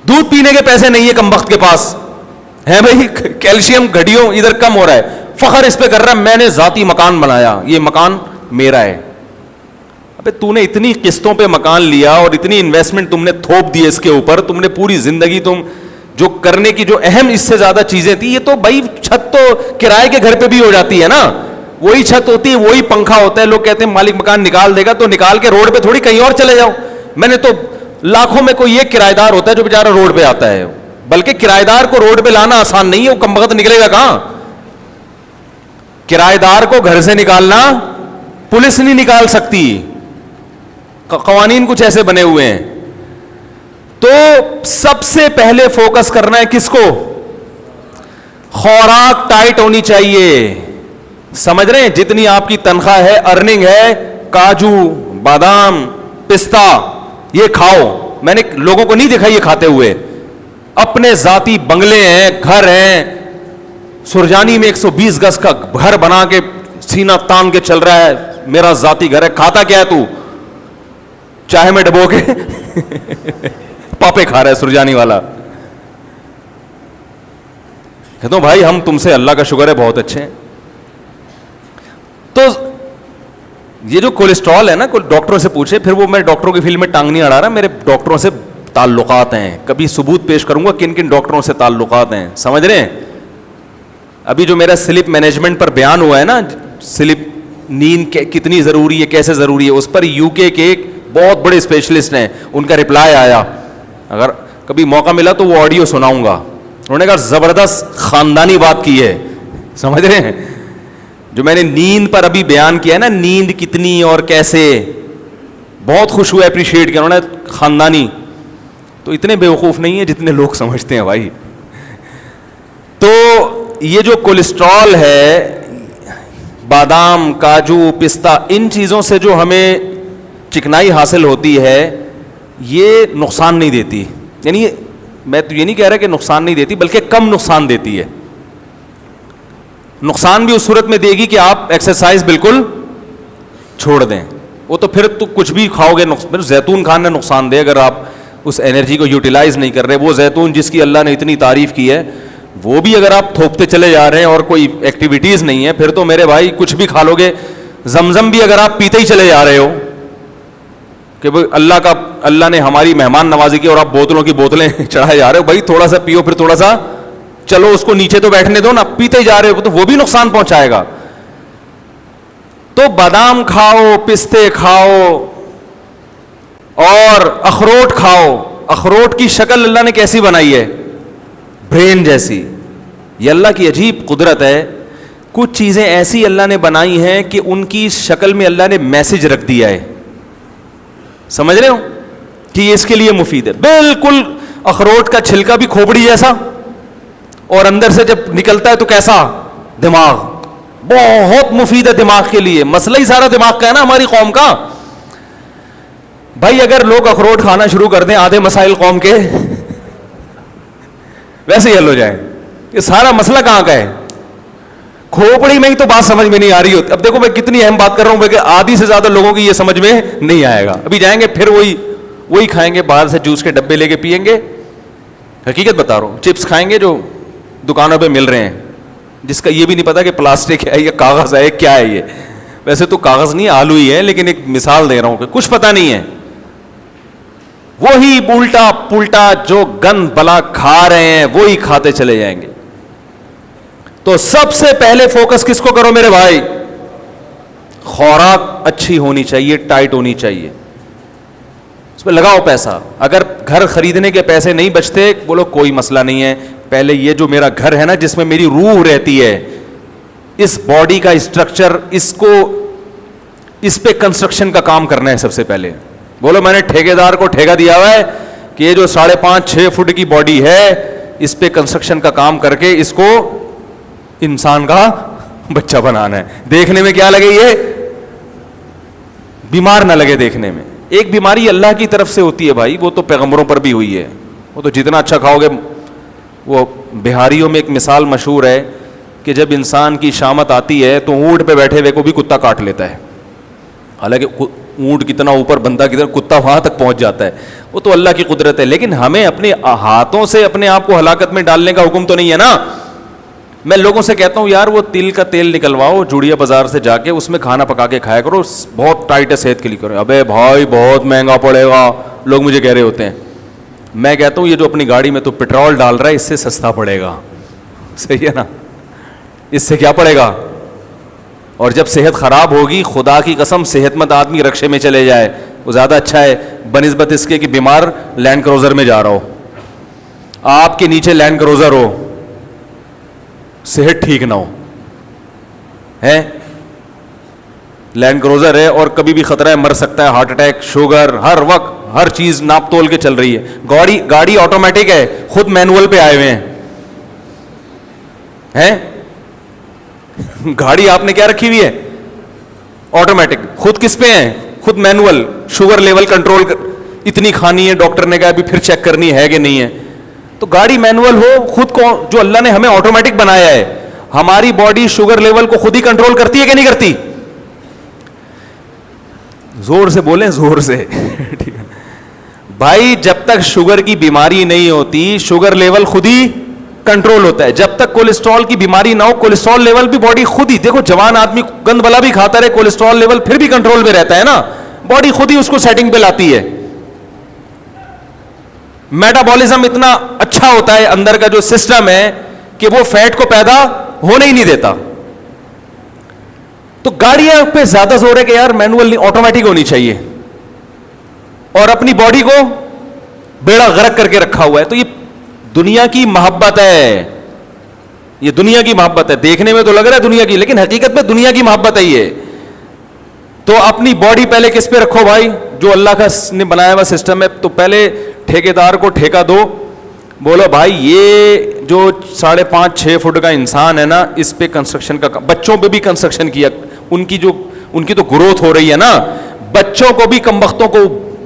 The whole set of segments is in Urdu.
دودھ پینے کے پیسے نہیں ہے کمبخت کے پاس ہے بھائی, کیلشیم گھڑیوں ادھر کم ہو رہا ہے, فخر اس پہ کر رہا ہے میں نے ذاتی مکان بنایا, یہ مکان میرا ہے. ابے تو نے اتنی قسطوں پہ مکان لیا اور اتنی انویسٹمنٹ تم نے تھوپ دی اس کے اوپر, تم نے پوری زندگی تم جو کرنے کی جو اہم اس سے زیادہ چیزیں تھی, یہ تو بھائی چھت تو کرائے کے گھر پہ بھی ہو جاتی ہے نا, وہی چھت ہوتی ہے, وہی پنکھا ہوتا ہے. لوگ کہتے ہیں مالک مکان نکال دے گا تو نکال کے روڈ پہ تھوڑی کہیں اور چلے جاؤ. میں نے تو لاکھوں میں کوئی ایک کرایہ دار ہوتا ہے جو بیچارہ روڈ پہ آتا ہے, بلکہ کرایہ دار کو روڈ پہ لانا آسان نہیں ہے, وہ کم وقت نکلے گا کہاں. کرایہ دار کو گھر سے نکالنا پولیس نہیں نکال سکتی, قوانین کچھ ایسے بنے ہوئے ہیں. تو سب سے پہلے فوکس کرنا ہے کس کو, خوراک ٹائٹ ہونی چاہیے. سمجھ رہے ہیں, جتنی آپ کی تنخواہ ہے, ارننگ ہے, کاجو بادام پستہ یہ کھاؤ. میں نے لوگوں کو نہیں دیکھا یہ کھاتے ہوئے, اپنے ذاتی بنگلے ہیں, گھر ہیں. سرجانی میں 120 گز کا گھر بنا کے سینہ تان کے چل رہا ہے, میرا ذاتی گھر ہے. کھاتا کیا ہے تو, چاہے میں ڈبو کے پاپے کھا رہا ہے سرجانی والا. کہتا ہوں بھائی ہم تم سے اللہ کا شکر ہے بہت اچھے ہیں. تو یہ جو کولیسٹرول ہے نا, ڈاکٹروں سے پوچھے, پھر وہ میں ڈاکٹروں کی فیلڈ میں ٹانگ نہیں اڑا رہا, میرے ڈاکٹروں سے تعلقات ہیں, کبھی ثبوت پیش کروں گا کن کن ڈاکٹروں سے تعلقات ہیں. سمجھ رہے ہیں, ابھی جو میرا سلپ مینجمنٹ پر بیان ہوا ہے نا, سلپ نیند کتنی ضروری ہے, کیسے ضروری ہے, اس پر یو کے ایک بہت بڑے اسپیشلسٹ ہیں, ان کا رپلائی آیا, اگر کبھی موقع ملا تو وہ آڈیو سناؤں گا. انہوں نے کہا زبردست خاندانی بات کی ہے. سمجھ رہے ہیں, جو میں نے نیند پر ابھی بیان کیا ہے نا, نیند کتنی اور کیسے, بہت خوش ہوئے, اپریشیٹ کیا انہوں نے, خاندانی. تو اتنے بیوقوف نہیں ہیں جتنے لوگ سمجھتے ہیں بھائی. تو یہ جو کولیسٹرول ہے, بادام کاجو پستہ, ان چیزوں سے جو ہمیں چکنائی حاصل ہوتی ہے یہ نقصان نہیں دیتی. یعنی میں تو یہ نہیں کہہ رہا کہ نقصان نہیں دیتی, بلکہ کم نقصان دیتی ہے. نقصان بھی اس صورت میں دے گی کہ آپ ایکسرسائز بالکل چھوڑ دیں, وہ تو پھر تو کچھ بھی کھاؤ گے. زیتون کھانا نقصان دے اگر آپ اس انرجی کو یوٹیلائز نہیں کر رہے. وہ زیتون جس کی اللہ نے اتنی تعریف کی ہے, وہ بھی اگر آپ تھوپتے چلے جا رہے ہیں اور کوئی ایکٹیویٹیز نہیں ہے, پھر تو میرے بھائی کچھ بھی کھا لو گے. زمزم بھی اگر آپ پیتے ہی چلے جا رہے ہو کہ اللہ نے ہماری مہمان نوازی کی, اور آپ بوتلوں کی بوتلیں چڑھائے جا رہے ہو, بھائی تھوڑا سا پیو, پھر تھوڑا سا چلو اس کو نیچے تو بیٹھنے دو نا, پیتے ہی جا رہے ہو تو وہ بھی نقصان پہنچائے گا. تو بادام کھاؤ, پستے کھاؤ اور اخروٹ کھاؤ. اخروٹ کی شکل اللہ نے کیسی بنائی ہے, برین جیسی. یہ اللہ کی عجیب قدرت ہے. کچھ چیزیں ایسی اللہ نے بنائی ہیں کہ ان کی شکل میں اللہ نے میسج رکھ دیا ہے. سمجھ رہے ہو کہ یہ اس کے لیے مفید ہے. بالکل اخروٹ کا چھلکا بھی کھوپڑی جیسا, اور اندر سے جب نکلتا ہے تو کیسا, دماغ. بہت مفید ہے دماغ کے لیے. مسئلہ ہی سارا دماغ کا ہے نا ہماری قوم کا. بھائی اگر لوگ اخروٹ کھانا شروع کر دیں, آدھے مسائل قوم کے ویسے ہی حل ہو جائیں. یہ سارا مسئلہ کہاں کا ہے, کھوپڑی میں ہی تو بات سمجھ میں نہیں آ رہی ہوتی. اب دیکھو میں کتنی اہم بات کر رہا ہوں کہ آدھی سے زیادہ لوگوں کی یہ سمجھ میں نہیں آئے گا. ابھی جائیں گے پھر وہی کھائیں گے, باہر سے جوس کے ڈبے لے کے پیئیں گے. حقیقت بتا رہا ہوں, چپس کھائیں گے جو دکانوں پہ مل رہے ہیں, جس کا یہ بھی نہیں پتا کہ پلاسٹک ہے یا کاغذ ہے, کیا ہے یہ. ویسے تو کاغذ نہیں, آلو ہی ہے, لیکن ایک مثال دے رہا ہوں کہ کچھ پتا نہیں ہے. وہی الٹا پلٹا جو گند بلا کھا رہے ہیں وہی کھاتے چلے جائیں گے. تو سب سے پہلے فوکس کس کو کرو میرے بھائی, خوراک اچھی ہونی چاہیے, ٹائٹ ہونی چاہیے, اس پہ لگاؤ پیسہ. اگر گھر خریدنے کے پیسے نہیں بچتے, بولو کوئی مسئلہ نہیں ہے, پہلے یہ جو میرا گھر ہے نا جس میں میری روح رہتی ہے, اس باڈی کا اسٹرکچر, اس پہ کنسٹرکشن کا کام کرنا ہے سب سے پہلے. بولو میں نے ٹھیکیدار کو ٹھیکہ دیا ہوا ہے کہ یہ جو 5.5-6 فٹ کی باڈی ہے اس پہ کنسٹرکشن کا کام کر کے اس کو انسان کا بچہ بنانا ہے. دیکھنے میں کیا لگے, یہ بیمار نہ لگے دیکھنے میں. ایک بیماری اللہ کی طرف سے ہوتی ہے بھائی, وہ تو پیغمبروں پر بھی ہوئی ہے. وہ تو جتنا اچھا کھاؤ گے. وہ بہاریوں میں ایک مثال مشہور ہے کہ جب انسان کی شامت آتی ہے تو اونٹ پہ بیٹھے ہوئے کو بھی کتا کاٹ لیتا ہے. حالانکہ اونٹ کتنا اوپر، بندہ کتنا، کتا وہاں تک پہنچ جاتا ہے، وہ تو اللہ کی قدرت ہے. لیکن ہمیں اپنے ہاتھوں سے اپنے آپ کو ہلاکت میں ڈالنے کا حکم تو نہیں ہے نا. میں لوگوں سے کہتا ہوں یار وہ تل کا تیل نکلواؤ جوڑیا بازار سے جا کے، اس میں کھانا پکا کے کھایا کرو، بہت ٹائٹ ہے صحت کے لیے. کرو ابے بھائی بہت مہنگا پڑے گا، لوگ مجھے کہہ رہے ہوتے ہیں. میں کہتا ہوں یہ جو اپنی گاڑی میں تو پیٹرول ڈال رہا ہے اس سے سستا پڑے گا. صحیح ہے نا، اس سے کیا پڑے گا. اور جب صحت خراب ہوگی، خدا کی قسم صحت مند آدمی رکشے میں چلے جائے وہ زیادہ اچھا ہے بنسبت اس کے کہ بیمار لینڈ کروزر میں جا رہا ہو. آپ کے نیچے لینڈ کروزر ہو، صحت ٹھیک نہ ہو، ہے لینڈ کروزر ہے اور کبھی بھی خطرہ ہے، مر سکتا ہے، ہارٹ اٹیک، شوگر، ہر وقت ہر چیز ناپ تول کے چل رہی ہے. گاڑی آٹومیٹک ہے، خود مینول پہ آئے ہوئے ہیں. گاڑی آپ نے کیا رکھی ہوئی ہے؟ آٹومیٹک. خود کس پہ ہیں؟ خود مینول. شوگر لیول کنٹرول اتنی کھانی ہے، ڈاکٹر نے کہا ابھی پھر چیک کرنی ہے کہ نہیں ہے. تو گاڑی مینول ہو، خود کو جو اللہ نے ہمیں آٹومیٹک بنایا ہے، ہماری باڈی شوگر لیول کو خود ہی کنٹرول کرتی ہے کہ نہیں کرتی؟ زور سے بولیں، زور سے. ٹھیک ہے بھائی، جب تک شوگر کی بیماری نہیں ہوتی شوگر لیول خود ہی کنٹرول ہوتا ہے. جب تک کولیسٹرول کی بیماری نہ ہو کولیسٹرول لیول بھی باڈی خود ہی، دیکھو جوان آدمی گند بلا بھی کھاتا رہے کولیسٹرول لیول پھر بھی کنٹرول میں رہتا ہے نا، باڈی خود ہی اس کو سیٹنگ پہ لاتی ہے. میٹابولزم اتنا اچھا ہوتا ہے اندر کا جو سسٹم ہے کہ وہ فیٹ کو پیدا ہونے ہی نہیں دیتا. تو گاڑیاں پہ زیادہ زور ہے کہ یار مینول نہیں، آٹومیٹک ہونی چاہیے، اور اپنی باڈی کو بیڑا غرق کر کے رکھا ہوا ہے. تو یہ دنیا کی محبت ہے، یہ دنیا کی محبت ہے. دیکھنے میں تو لگ رہا ہے دنیا کی، لیکن حقیقت میں دنیا کی محبت ہے یہ. تو اپنی باڈی پہلے کس پہ رکھو بھائی؟ جو اللہ کا نے بنایا ہوا سسٹم ہے. تو پہلے ٹھیکیدار کو ٹھیکہ دو، بولو بھائی یہ جو 5.5-6 فٹ کا انسان ہے نا، اس پہ کنسٹرکشن کا، بچوں پہ بھی کنسٹرکشن کیا، ان کی تو گروتھ ہو رہی ہے نا. بچوں کو بھی کمبختوں کو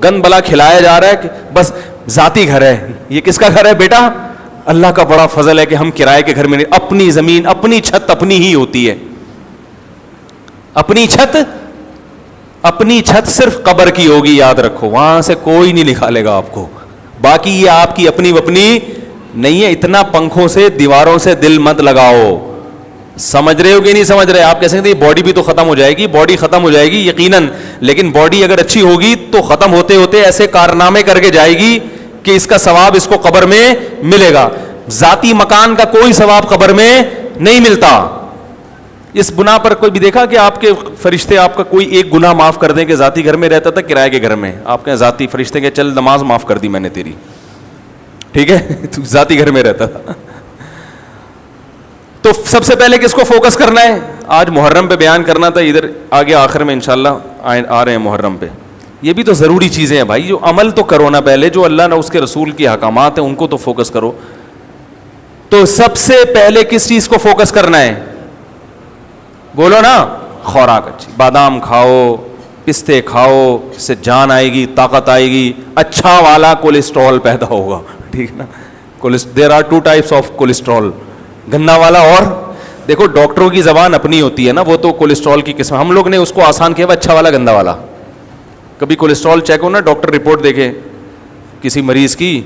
گند بلا کھلایا جا رہا ہے کہ بس ذاتی گھر ہے. یہ کس کا گھر ہے بیٹا؟ اللہ کا بڑا فضل ہے کہ ہم کرائے کے گھر میں نہیں، اپنی زمین، اپنی چھت اپنی ہی ہوتی ہے. اپنی چھت صرف قبر کی ہوگی، یاد رکھو، وہاں سے کوئی نہیں نکالے گا آپ کو. باقی یہ آپ کی اپنی نہیں ہے. اتنا پنکھوں سے دیواروں سے دل مت لگاؤ. سمجھ رہے ہو کہ نہیں سمجھ رہے؟ آپ کہہ سکتے ہیں باڈی بھی تو ختم ہو جائے گی، باڈی ختم ہو جائے گی یقیناً، لیکن باڈی اگر اچھی ہوگی تو ختم ہوتے ہوتے ایسے کارنامے کر کے جائے گی کہ اس کا ثواب اس کو قبر میں ملے گا. ذاتی مکان کا کوئی ثواب قبر میں نہیں ملتا. اس بنا پر کوئی بھی دیکھا کہ آپ کے فرشتے آپ کا کوئی ایک گناہ معاف کر دیں کہ ذاتی گھر میں رہتا تھا کرائے کے گھر میں، آپ کے ذاتی فرشتے کہ چل نماز معاف کر دی میں نے تیری، ٹھیک ہے، تو ذاتی گھر میں رہتا تھا. تو سب سے پہلے کس کو فوکس کرنا ہے؟ آج محرم پہ بیان کرنا تھا، ادھر آگے آخر میں انشاءاللہ آ رہے ہیں محرم پہ. یہ بھی تو ضروری چیزیں ہیں بھائی، جو عمل تو کرو نا پہلے، جو اللہ نے اس کے رسول کی احکامات ہیں ان کو تو فوکس کرو. تو سب سے پہلے کس چیز کو فوکس کرنا ہے؟ بولو نا، خوراک اچھی، بادام کھاؤ، پستے کھاؤ، اس سے جان آئے گی، طاقت آئے گی، اچھا والا کولیسٹرول پیدا ہوگا. ٹھیک نا، there are 2 types of cholesterol, گندا والا اور دیکھو ڈاکٹروں کی زبان اپنی ہوتی ہے نا، وہ تو کولیسٹرول کی قسم، ہم لوگ نے اس کو آسان کیا ہوا اچھا والا گندا والا. کبھی کولیسٹرول چیک ہو نا، ڈاکٹر رپورٹ دیکھے کسی مریض کی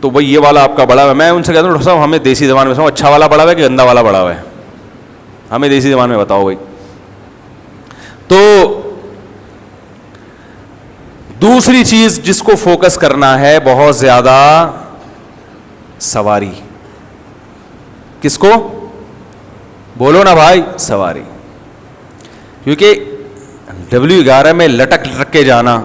تو بھائی یہ والا آپ کا بڑا ہوا ہے. میں ان سے کہتا ہوں ڈاکٹر صاحب ہمیں دیسی زبان میں اچھا والا بڑا ہوا ہے کہ گندا والا بڑا ہوا ہے، ہمیں دیسی زبان میں بتاؤ بھائی. تو دوسری چیز جس کو فوکس کرنا ہے بہت زیادہ، سواری. کس کو؟ بولو نا بھائی، سواری. کیونکہ W11 میں لٹک کے جانا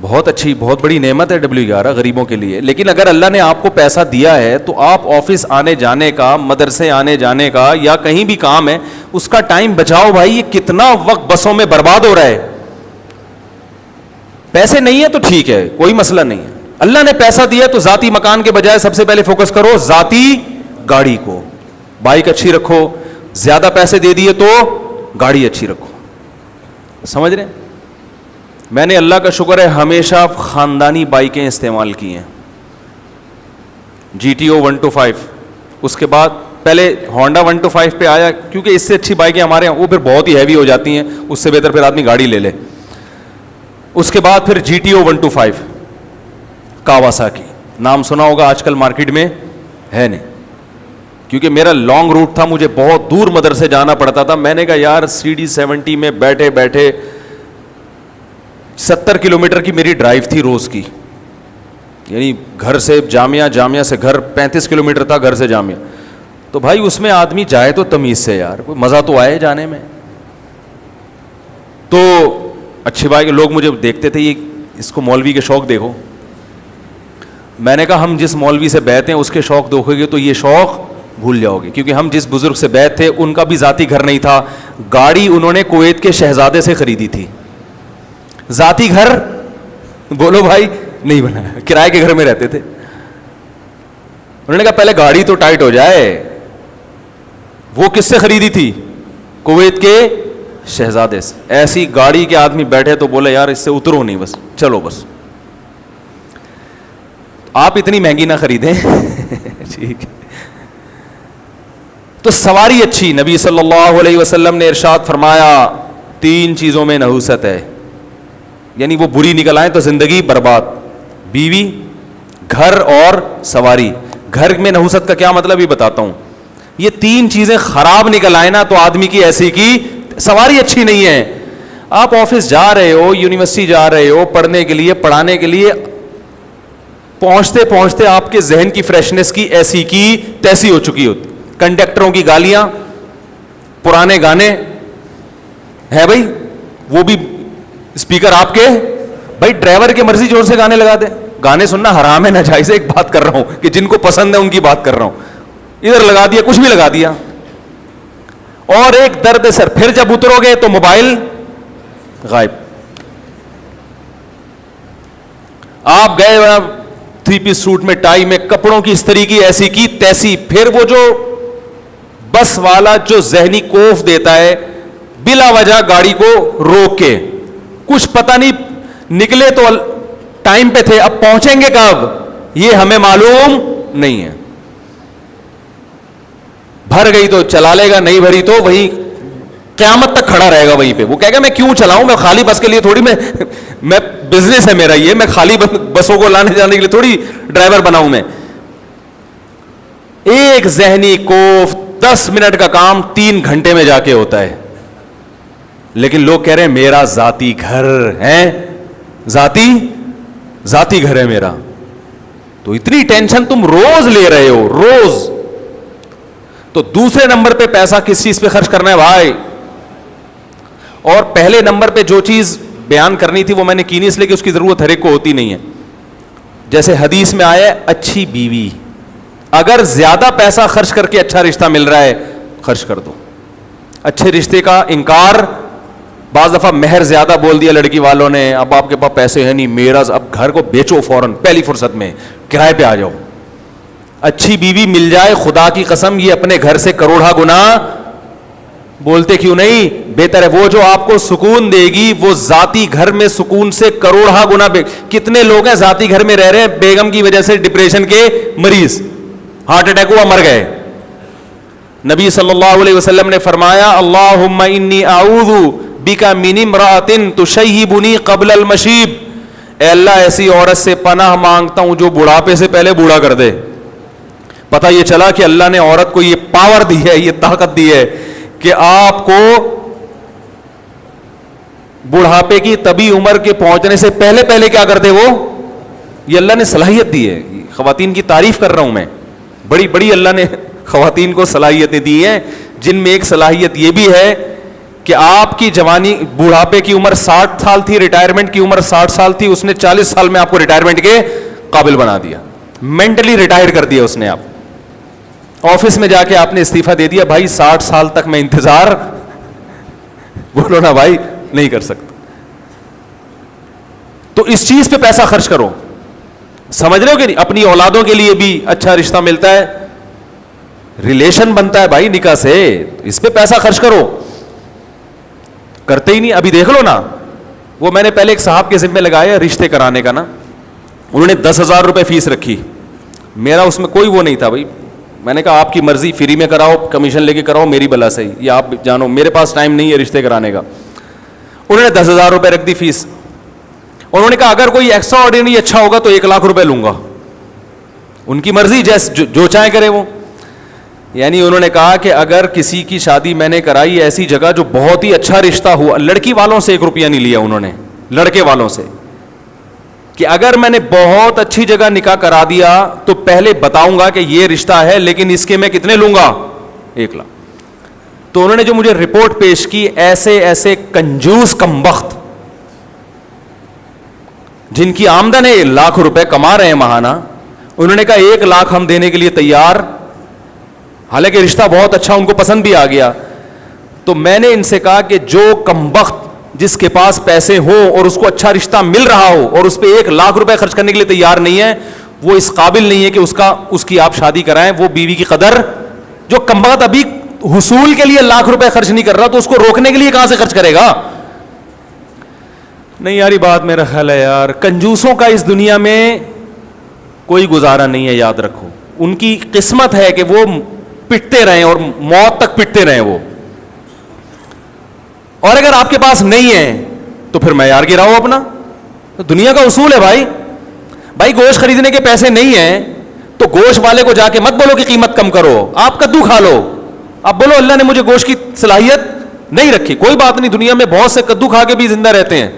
بہت اچھی، بہت بڑی نعمت ہے W11 غریبوں کے لیے. لیکن اگر اللہ نے آپ کو پیسہ دیا ہے تو آپ آفس آنے جانے کا، مدرسے آنے جانے کا، یا کہیں بھی کام ہے اس کا ٹائم بچاؤ بھائی. یہ کتنا وقت بسوں میں برباد ہو رہا ہے. پیسے نہیں ہے تو ٹھیک ہے، کوئی مسئلہ نہیں ہے. اللہ نے پیسہ دیا تو ذاتی مکان کے بجائے سب سے پہلے فوکس کرو ذاتی گاڑی کو. بائک اچھی رکھو. زیادہ پیسے دے دیے تو گاڑی اچھی رکھو. سمجھ رہے ہیں؟ میں نے اللہ کا شکر ہے ہمیشہ خاندانی بائکیں استعمال کی ہیں. GTO 125، اس کے بعد پہلے ہونڈا 125 پہ آیا کیونکہ اس سے اچھی بائکیں ہمارے یہاں وہ پھر بہت ہی ہیوی ہو جاتی ہیں، اس سے بہتر پھر آدمی گاڑی لے لے. اس کے بعد پھر GTO 125 کاواساکی, نام سنا ہوگا, آج کل مارکیٹ میں ہے نہیں, کیونکہ میرا لانگ روٹ تھا, مجھے بہت دور مدرسے جانا پڑتا تھا. میں نے کہا یار CD70 میں بیٹھے بیٹھے 70 کلومیٹر کی میری ڈرائیو تھی روز کی, یعنی گھر سے جامعہ, جامعہ سے گھر 35 کلومیٹر تھا, گھر سے جامعہ. تو بھائی اس میں آدمی جائے تو تمیز سے یار, کوئی مزہ تو آئے جانے میں. تو اچھی بات کہ لوگ مجھے دیکھتے تھے, یہ اس کو مولوی کے شوق دیکھو. میں نے کہا ہم جس مولوی سے بیعت ہیں اس کے شوق دیکھو گے تو یہ شوق بھول جاؤ گے, کیونکہ ہم جس بزرگ سے بیعت تھے ان کا بھی ذاتی گھر نہیں تھا, گاڑی انہوں نے کویت کے شہزادے سے خریدی تھی. ذاتی گھر بولو بھائی نہیں بنا, کرائے کے گھر میں رہتے تھے. انہوں نے کہا پہلے گاڑی تو ٹائٹ ہو جائے. وہ کس سے خریدی تھی؟ کویت کے شہزادے سے. ایسی گاڑی کے آدمی بیٹھے تو بولے یار اس سے اترو نہیں, بس چلو بس. آپ اتنی مہنگی نہ خریدیں ٹھیک. تو سواری اچھی, نبی صلی اللہ علیہ وسلم نے ارشاد فرمایا 3 چیزوں میں نحوست ہے, یعنی وہ بری نکل آئیں تو زندگی برباد. بیوی, گھر اور سواری. گھر میں نحوست کا کیا مطلب یہ بتاتا ہوں. یہ 3 چیزیں خراب نکل آئے نا تو آدمی کی ایسی کی سواری اچھی نہیں ہے. آپ آفس جا رہے ہو, یونیورسٹی جا رہے ہو پڑھنے کے لیے, پڑھانے کے لیے, پہنچتے پہنچتے آپ کے ذہن کی فریشنس کی ایسی کی تیسی ہو چکی ہوتی. کنڈکٹروں کی گالیاں, پرانے گانے ہے بھائی, وہ بھی اسپیکر آپ کے, بھائی ڈرائیور کی مرضی جوڑ سے گانے لگا دے. گانے سننا حرام ہے, ناجائز ہے. ایک بات کر رہا ہوں کہ جن کو پسند ہے ان کی بات کر رہا ہوں. ادھر لگا دیا, کچھ بھی لگا دیا. اور ایک درد سر, پھر جب اترو گے تو موبائل غائب. آپ گئے 3 پیس سوٹ میں, ٹائی میں, کپڑوں کی استری کی ایسی کی تیسی. پھر وہ جو بس والا جو ذہنی کوف دیتا ہے بلا وجہ گاڑی کو روک کے, کچھ پتہ نہیں, نکلے تو ٹائم پہ تھے, اب پہنچیں گے کب یہ ہمیں معلوم نہیں ہے. بھر گئی تو چلا لے گا, نہیں بھری تو وہی قیامت تک کھڑا رہے گا وہیں پہ. وہ کہے گا میں کیوں چلاؤں, میں خالی بس کے لیے تھوڑی, میں بزنس ہے میرا یہ, میں خالی بسوں کو لانے جانے کے لیے تھوڑی ڈرائیور بناؤں میں. ایک ذہنی کوف 10 منٹ کا کام 3 گھنٹے میں جا کے ہوتا ہے. لیکن لوگ کہہ رہے ہیں میرا ذاتی گھر ہے, ذاتی گھر ہے میرا. تو اتنی ٹینشن تم روز لے رہے ہو, روز. تو دوسرے نمبر پہ پیسہ کس چیز پہ خرچ کرنا ہے بھائی. اور پہلے نمبر پہ جو چیز بیان کرنی تھی وہ میں نے کی نہیں, اس لیے کہ اس کی ضرورت ہر ایک کو ہوتی نہیں ہے. جیسے حدیث میں آیا اچھی بیوی, اگر زیادہ پیسہ خرچ کر کے اچھا رشتہ مل رہا ہے خرچ کر دو. اچھے رشتے کا انکار, بعض دفعہ مہر زیادہ بول دیا لڑکی والوں نے, اب آپ کے پاس پیسے ہیں نہیں, میرا اب گھر کو بیچو فوراً پہلی فرصت میں, کرائے پہ آ جاؤ. اچھی بیوی مل جائے, خدا کی قسم یہ اپنے گھر سے کروڑا گنا, بولتے کیوں نہیں, بہتر ہے. وہ جو آپ کو سکون دے گی وہ ذاتی گھر میں سکون سے کروڑا گنا. کتنے لوگ ہیں ذاتی گھر میں رہ رہے ہیں, بیگم کی وجہ سے ڈپریشن کے مریض, ہارٹ اٹیک ہوا مر گئے. نبی صلی اللہ علیہ وسلم نے فرمایا اللہم انی اعوذ بک من امرأۃ تشیبنی قبل المشیب, اے اللہ ایسی عورت سے پناہ مانگتا ہوں جو بڑھاپے سے پہلے بوڑھا کر دے. پتہ یہ چلا کہ اللہ نے عورت کو یہ پاور دی ہے, یہ طاقت دی ہے کہ آپ کو بڑھاپے کی طبی عمر کے پہنچنے سے پہلے کیا کرتے, وہ یہ اللہ نے صلاحیت دی ہے. خواتین کی تعریف کر رہا ہوں میں, بڑی بڑی اللہ نے خواتین کو صلاحیتیں دی ہیں, جن میں ایک صلاحیت یہ بھی ہے کہ آپ کی جوانی, بڑھاپے کی عمر 60 سال تھی, ریٹائرمنٹ کی عمر 60 سال تھی, اس نے 40 سال میں آپ کو ریٹائرمنٹ کے قابل بنا دیا, مینٹلی ریٹائر کر دیا اس نے. آپ آفس میں جا کے آپ نے استعفیٰ دے دیا, بھائی 60 سال تک میں انتظار, بولو نا بھائی نہیں کر سکتا. تو اس چیز پہ پیسہ خرچ کرو, سمجھ رہے ہو کہ نہیں. اپنی اولادوں کے لیے بھی اچھا رشتہ ملتا ہے, ریلیشن بنتا ہے بھائی نکاح سے, اس پہ پیسہ خرچ کرو. کرتے ہی نہیں. ابھی دیکھ لو نا, وہ میں نے پہلے ایک صاحب کے ذمہ لگایا رشتے کرانے کا نا, انہوں نے 10,000 روپے فیس رکھی, میرا اس میں کوئی وہ نہیں تھا بھائی. میں نے کہا آپ کی مرضی, فری میں کراؤ, کمیشن لے کے کراؤ, میری بلا صحیح, یا آپ جانو, میرے پاس ٹائم نہیں ہے رشتے کرانے کا. انہوں نے 10,000 روپے رکھ دی فیس. انہوں نے کہا اگر کوئی ایکسٹرا آرڈینری اچھا ہوگا تو 1 لاکھ روپے لوں گا. ان کی مرضی, جیسے جو چاہے کرے وہ. یعنی انہوں نے کہا کہ اگر کسی کی شادی میں نے کرائی ایسی جگہ جو بہت ہی اچھا رشتہ ہوا, لڑکی والوں سے 1 روپیہ نہیں لیا انہوں نے, لڑکے والوں سے, کہ اگر میں نے بہت اچھی جگہ نکاح کرا دیا تو پہلے بتاؤں گا کہ یہ رشتہ ہے, لیکن اس کے میں کتنے لوں گا, 1 لاکھ. تو انہوں نے جو مجھے رپورٹ پیش کی, ایسے ایسے کنجوس کمبخت جن کی آمدن ہے لاکھ روپے کما رہے ہیں ماہانہ, انہوں نے کہا 1 لاکھ ہم دینے کے لیے تیار, حالانکہ رشتہ بہت اچھا, ان کو پسند بھی آ گیا. تو میں نے ان سے کہا کہ جو کمبخت جس کے پاس پیسے ہوں اور اس کو اچھا رشتہ مل رہا ہو اور اس پہ 1 لاکھ روپے خرچ کرنے کے لیے تیار نہیں ہے, وہ اس قابل نہیں ہے کہ اس کی آپ شادی کرائیں. وہ بیوی کی قدر, جو کمبخت ابھی حصول کے لیے 1 لاکھ روپے خرچ نہیں کر رہا تو اس کو روکنے کے لیے کہاں سے خرچ کرے گا. نہیں یار یہ بات میرا خیال ہے یار, کنجوسوں کا اس دنیا میں کوئی گزارا نہیں ہے, یاد رکھو. ان کی قسمت ہے کہ وہ پٹتے رہیں اور موت تک پٹتے رہیں وہ. اور اگر آپ کے پاس نہیں ہے تو پھر معیار گراؤ اپنا. دنیا کا اصول ہے بھائی گوشت خریدنے کے پیسے نہیں ہیں تو گوشت والے کو جا کے مت بولو کہ قیمت کم کرو, آپ کدو کھا لو. اب بولو اللہ نے مجھے گوشت کی صلاحیت نہیں رکھی, کوئی بات نہیں, دنیا میں بہت سے کدو کھا کے بھی زندہ رہتے ہیں.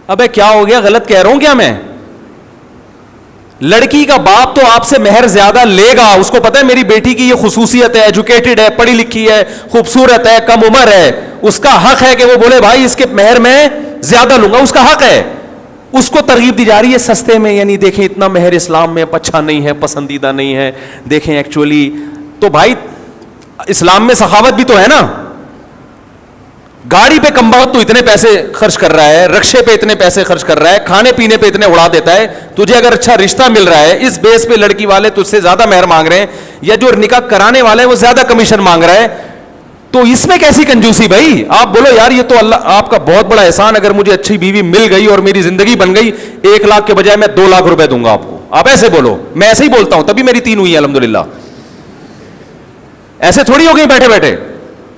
ابے کیا ہو گیا, غلط کہہ رہا ہوں کیا میں؟ لڑکی کا باپ تو آپ سے مہر زیادہ لے گا, اس کو پتا ہے میری بیٹی کی یہ خصوصیت ہے, ایجوکیٹڈ ہے, پڑھی لکھی ہے, خوبصورت ہے, کم عمر ہے, اس کا حق ہے کہ وہ بولے بھائی اس کے مہر میں زیادہ لوں گا, اس کا حق ہے. اس کو ترغیب دی جا رہی ہے سستے میں, یعنی دیکھیں اتنا مہر اسلام میں اچھا نہیں ہے, پسندیدہ نہیں ہے, دیکھیں ایکچولی. تو بھائی اسلام میں سخاوت بھی تو ہے نا. گاڑی پہ کم بہت تو اتنے پیسے خرچ کر رہا ہے, رکشے پہ اتنے پیسے خرچ کر رہا ہے, کھانے پینے پہ اتنے اڑا دیتا ہے, تجھے اگر اچھا رشتہ مل رہا ہے اس بیس پہ لڑکی والے تجھ سے زیادہ مہر مانگ رہے ہیں, یا جو نکاح کرانے والے ہیں وہ زیادہ کمیشن مانگ رہا ہے, تو اس میں کیسی کنجوسی بھائی؟ آپ بولو یار یہ تو اللہ آپ کا بہت بڑا احسان, اگر مجھے اچھی بیوی مل گئی اور میری زندگی بن گئی, 1 لاکھ کے بجائے میں 2 لاکھ روپے دوں گا آپ کو. آپ ایسے بولو, میں ایسے ہی بولتا ہوں, تبھی میری 3 ہوئی ہیں الحمدللہ. ایسے تھوڑی ہو گئی بیٹھے بیٹھے.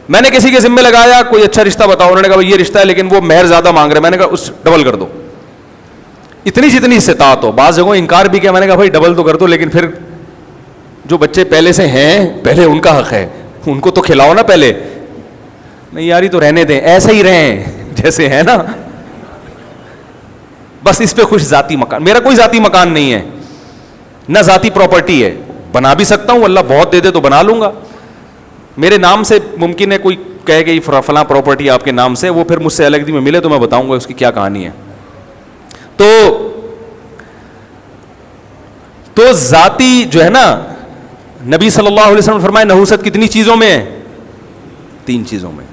میں نے کسی کے ذمہ لگایا کوئی اچھا رشتہ بتاؤ, انہوں نے کہا یہ رشتہ ہے لیکن وہ مہر زیادہ مانگ رہے ہیں. میں نے کہا اس ڈبل کر دو, اتنی جتنی استطاعت ہو. بعض جگہوں انکار بھی کیا, میں نے کہا بھائی ڈبل تو کر دو, لیکن پھر جو بچے پہلے سے ہیں پہلے ان کا حق ہے, ان کو تو کھلاؤ نا پہلے. نہیں یاری تو رہنے دیں, ایسے ہی رہیں جیسے ہے نا, بس اس پہ خوش. ذاتی مکان, میرا کوئی ذاتی مکان نہیں ہے, نہ ذاتی پراپرٹی ہے. بنا بھی سکتا ہوں, اللہ بہت دے دے تو بنا لوں گا. میرے نام سے ممکن ہے کوئی کہے کہ فلاں پراپرٹی آپ کے نام سے, وہ پھر مجھ سے الگ میں ملے تو میں بتاؤں گا اس کی کیا کہانی ہے. تو ذاتی جو ہے نا, نبی صلی اللہ علیہ وسلم نے فرمایا نحوست کتنی چیزوں میں ہے؟ 3 چیزوں میں.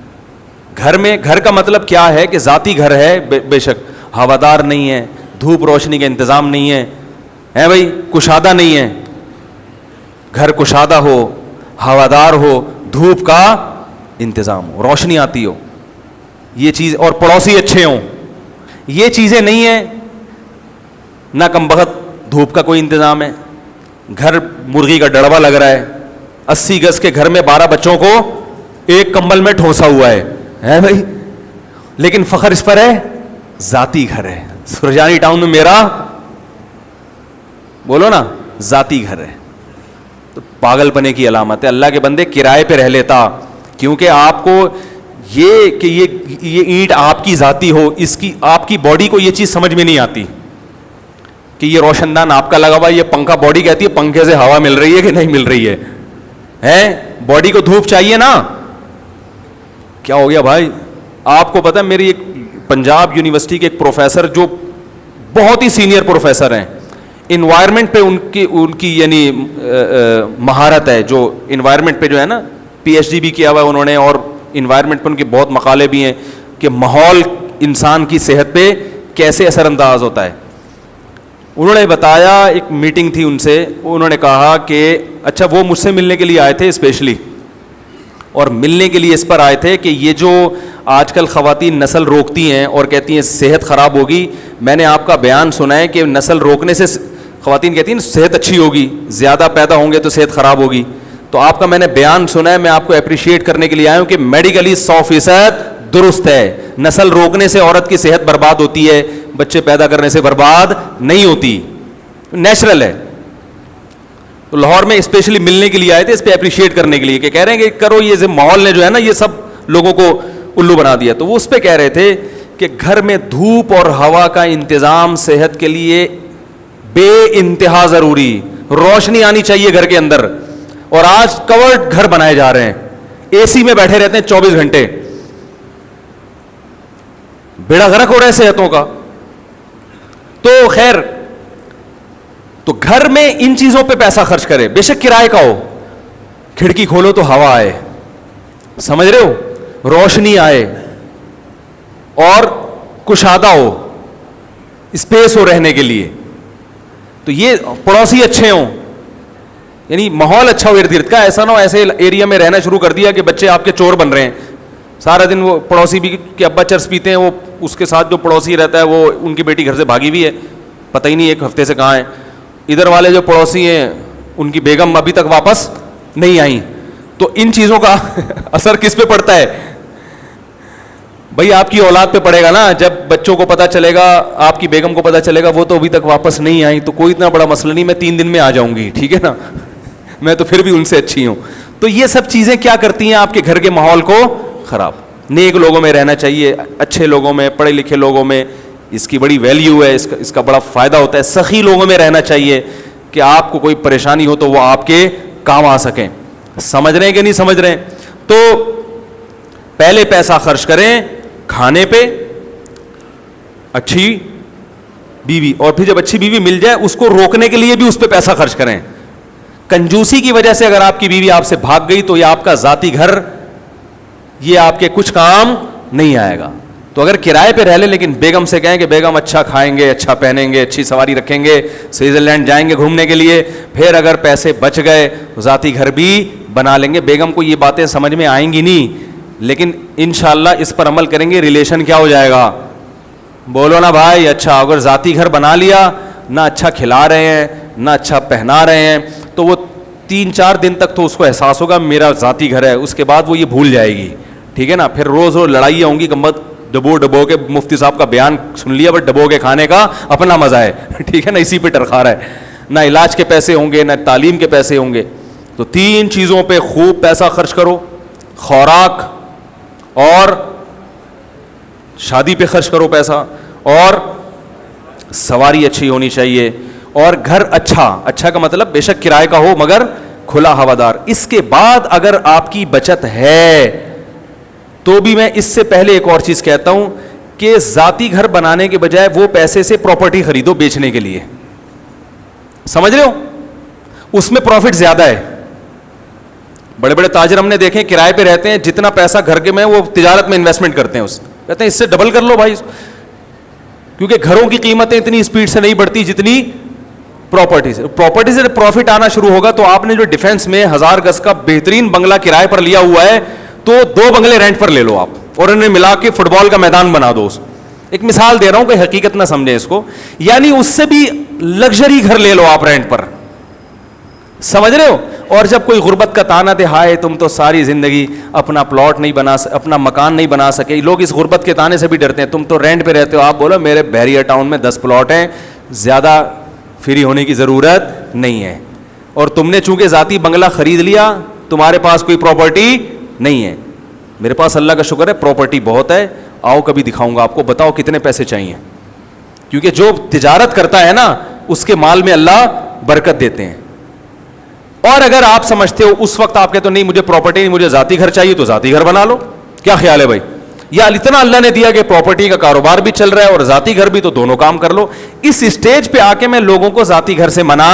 گھر کا مطلب کیا ہے کہ ذاتی گھر ہے, بے شک ہوادار نہیں ہے, دھوپ روشنی کا انتظام نہیں ہے بھائی, کشادہ نہیں ہے. گھر کشادہ ہو, ہوادار ہو, دھوپ کا انتظام ہو, روشنی آتی ہو, یہ چیز, اور پڑوسی اچھے ہوں, یہ چیزیں نہیں ہیں. نہ کم بخت دھوپ کا کوئی انتظام ہے, گھر مرغی کا ڈڑوا لگ رہا ہے, 80 گز کے گھر میں 12 بچوں کو ایک کمبل میں ٹھونسا ہوا ہے بھائی, لیکن فخر اس پر ہے ذاتی گھر ہے. سرجانی ٹاؤن میں میرا, بولو نا, ذاتی گھر ہے. تو پاگل پنے کی علامت ہے. اللہ کے بندے کرائے پہ رہ لیتا, کیونکہ آپ کو یہ کہ یہ اینٹ آپ کی ذاتی ہو, اس کی آپ کی باڈی کو یہ چیز سمجھ میں نہیں آتی کہ یہ روشن دان آپ کا لگا ہوا, یہ پنکھا, باڈی کہتی ہے پنکھے سے ہوا مل رہی ہے کہ نہیں مل رہی ہے, باڈی کو دھوپ چاہیے نا. کیا ہو گیا بھائی؟ آپ کو پتا ہے میری ایک پنجاب یونیورسٹی کے ایک پروفیسر جو بہت ہی سینئر پروفیسر ہیں, انوائرمنٹ پہ ان کی یعنی مہارت ہے, جو انوائرمنٹ پہ جو ہے نا پی ایچ ڈی بھی کیا ہوا ہے انہوں نے, اور انوائرمنٹ پہ ان کے بہت مقالے بھی ہیں کہ ماحول انسان کی صحت پہ کیسے اثر انداز ہوتا ہے. انہوں نے بتایا, ایک میٹنگ تھی ان سے, انہوں نے کہا کہ اچھا وہ مجھ سے ملنے کے لیے آئے تھے اسپیشلی, اور ملنے کے لیے اس پر آئے تھے کہ یہ جو آج کل خواتین نسل روکتی ہیں اور کہتی ہیں صحت خراب ہوگی, میں نے آپ کا بیان سنا ہے کہ نسل روکنے سے خواتین کہتی ہیں صحت اچھی ہوگی, زیادہ پیدا ہوں گے تو صحت خراب ہوگی. تو آپ کا میں نے بیان سنا ہے, میں آپ کو اپریشیٹ کرنے کے لیے آیا ہوں کہ میڈیکلی 100% درست ہے. نسل روکنے سے عورت کی صحت برباد ہوتی ہے, بچے پیدا کرنے سے برباد نہیں ہوتی, نیچرل ہے. تو لاہور میں اسپیشلی ملنے کے لیے آئے تھے, اس پہ اپریشیٹ کرنے کے لیے, کہ کہہ رہے ہیں کہ کرو, یہ ماحول نے جو ہے نا یہ سب لوگوں کو الو بنا دیا. تو وہ اس پہ کہہ رہے تھے کہ گھر میں دھوپ اور ہوا کا انتظام صحت کے لیے بے انتہا ضروری, روشنی آنی چاہیے گھر کے اندر. اور آج کورڈ گھر بنائے جا رہے ہیں, اے سی میں بیٹھے رہتے ہیں 24 گھنٹے, بیڑا غرق ہو رہا ہے صحتوں کا. تو خیر, تو گھر میں ان چیزوں پہ پیسہ خرچ کرے, بے شک کرائے کا ہو, کھڑکی کھولو تو ہوا آئے, سمجھ رہے ہو, روشنی آئے اور کشادہ ہو, اسپیس ہو رہنے کے لیے. تو یہ پڑوسی اچھے ہوں, یعنی ماحول اچھا ہو ارد گرد کا. ایسا نہ ہو ایسے ایریا میں رہنا شروع کر دیا کہ بچے آپ کے چور بن رہے ہیں, سارا دن وہ پڑوسی بھی کہ ابا چرس پیتے ہیں, وہ اس کے ساتھ جو پڑوسی رہتا ہے وہ ان کی بیٹی گھر سے بھاگی ہوئی ہے, پتہ ہی نہیں ایک ہفتے سے کہاں ہے. ادھر والے جو پڑوسی ہیں ان کی بیگم ابھی تک واپس نہیں آئیں. تو ان چیزوں کا اثر کس پہ پڑتا ہے بھائی؟ آپ کی اولاد پہ پڑے گا نا. جب بچوں کو پتہ چلے گا, آپ کی بیگم کو پتہ چلے گا وہ تو ابھی تک واپس نہیں آئی, تو کوئی اتنا بڑا مسئلہ نہیں, میں 3 دن میں آ جاؤں گی, ٹھیک ہے نا, میں تو پھر بھی ان سے اچھی ہوں. تو یہ سب چیزیں کیا کرتی ہیں آپ کے گھر کے ماحول کو خراب. نیک لوگوں میں رہنا چاہیے, اچھے لوگوں میں, پڑھے لکھے لوگوں میں, اس کی بڑی ویلیو ہے, اس کا بڑا فائدہ ہوتا ہے. سخی لوگوں میں رہنا چاہیے کہ آپ کو کوئی پریشانی ہو تو وہ آپ کے کام آ سکیں. سمجھ رہے ہیں کہ نہیں سمجھ رہے ہیں؟ تو پہلے پیسہ خرچ کریں کھانے پہ, اچھی بیوی, اور پھر جب اچھی بیوی مل جائے اس کو روکنے کے لیے بھی اس پہ پیسہ خرچ کریں. کنجوسی کی وجہ سے اگر آپ کی بیوی آپ سے بھاگ گئی تو یہ آپ کا ذاتی گھر, یہ آپ کے کچھ کام نہیں آئے گا. تو اگر کرائے پہ رہ لیں لیکن بیگم سے کہیں کہ بیگم اچھا کھائیں گے, اچھا پہنیں گے, اچھی سواری رکھیں گے, سوئٹزرلینڈ جائیں گے گھومنے کے لیے, پھر اگر پیسے بچ گئے تو ذاتی گھر بھی بنا لیں گے. بیگم کو یہ باتیں سمجھ میں آئیں گی نہیں, لیکن انشاءاللہ اس پر عمل کریں گے, ریلیشن کیا ہو جائے گا؟ بولو نا بھائی. اچھا اگر ذاتی گھر بنا لیا, نہ اچھا کھلا رہے ہیں نہ اچھا پہنا رہے ہیں, تو وہ 3-4 دن تک تو اس کو احساس ہوگا میرا ذاتی گھر ہے, اس کے بعد وہ یہ بھول جائے گی, ٹھیک ہے نا. پھر روز روز لڑائیاں ہوں گی, گمبد ڈبو کے مفتی صاحب کا بیان سن لیا, بٹ ڈبو کے کھانے کا اپنا مزہ ہے, ٹھیک ہے نا, اسی پہ ٹرخا رہا ہے. نہ علاج کے پیسے ہوں گے نہ تعلیم کے پیسے ہوں گے. تو 3 چیزوں پہ خوب پیسہ خرچ کرو, خوراک اور شادی پہ خرچ کرو پیسہ, اور سواری اچھی ہونی چاہیے, اور گھر اچھا کا مطلب بے شک کرائے کا ہو مگر کھلا ہوادار. اس کے بعد اگر آپ کی بچت ہے تو بھی میں اس سے پہلے ایک اور چیز کہتا ہوں کہ ذاتی گھر بنانے کے بجائے وہ پیسے سے پراپرٹی خریدو بیچنے کے لیے. سمجھ رہے ہو؟ اس میں پروفٹ زیادہ ہے. بڑے بڑے تاجر ہم نے دیکھے کرائے پہ رہتے ہیں, جتنا پیسہ گھر کے میں وہ تجارت میں انویسٹمنٹ کرتے ہیں, کہتے ہیں اس سے ڈبل کر لو بھائی, کیونکہ گھروں کی قیمتیں اتنی اسپیڈ سے نہیں بڑھتی جتنی پراپرٹی سے. پراپرٹی سے پروفٹ آنا شروع ہوگا تو آپ نے جو ڈیفینس میں 1000 گز کا بہترین بنگلہ کرائے پر لیا ہوا ہے تو 2 بنگلے رینٹ پر لے لو آپ, اور انہیں ملا کے فٹ بال کا میدان بنا دو. ایک مثال دے رہا ہوں کہ حقیقت نہ سمجھیں اس کو, یعنی اس سے بھی لگژری گھر لے لو آپ رینٹ پر. سمجھ رہے ہو؟ اور جب کوئی غربت کا تانا دے, ہائے تم تو ساری زندگی اپنا پلاٹ نہیں بنا اپنا مکان نہیں بنا سکے, لوگ اس غربت کے تانے سے بھی ڈرتے ہیں, تم تو رینٹ پہ رہتے ہو. آپ بولو میرے بحریہ ٹاؤن میں 10 پلاٹ ہیں, زیادہ فری ہونے کی ضرورت نہیں ہے, اور تم نے چونکہ ذاتی بنگلہ خرید لیا, تمہارے پاس کوئی پراپرٹی نہیں ہے. میرے پاس اللہ کا شکر ہے پراپرٹی بہت ہے, آؤ کبھی دکھاؤں گا آپ کو, بتاؤ کتنے پیسے چاہیے, کیونکہ جو تجارت کرتا ہے نا اس کے مال میں اللہ برکت دیتے ہیں. اور اگر آپ سمجھتے ہو اس وقت آپ کہتے ہو نہیں مجھے پراپرٹی نہیں, مجھے ذاتی گھر چاہیے, تو ذاتی گھر بنا لو. کیا خیال ہے بھائی؟ یا اتنا اللہ نے دیا کہ پراپرٹی کا کاروبار بھی چل رہا ہے اور ذاتی گھر بھی, تو دونوں کام کر لو. اس اسٹیج پہ آ کے میں لوگوں کو ذاتی گھر سے منع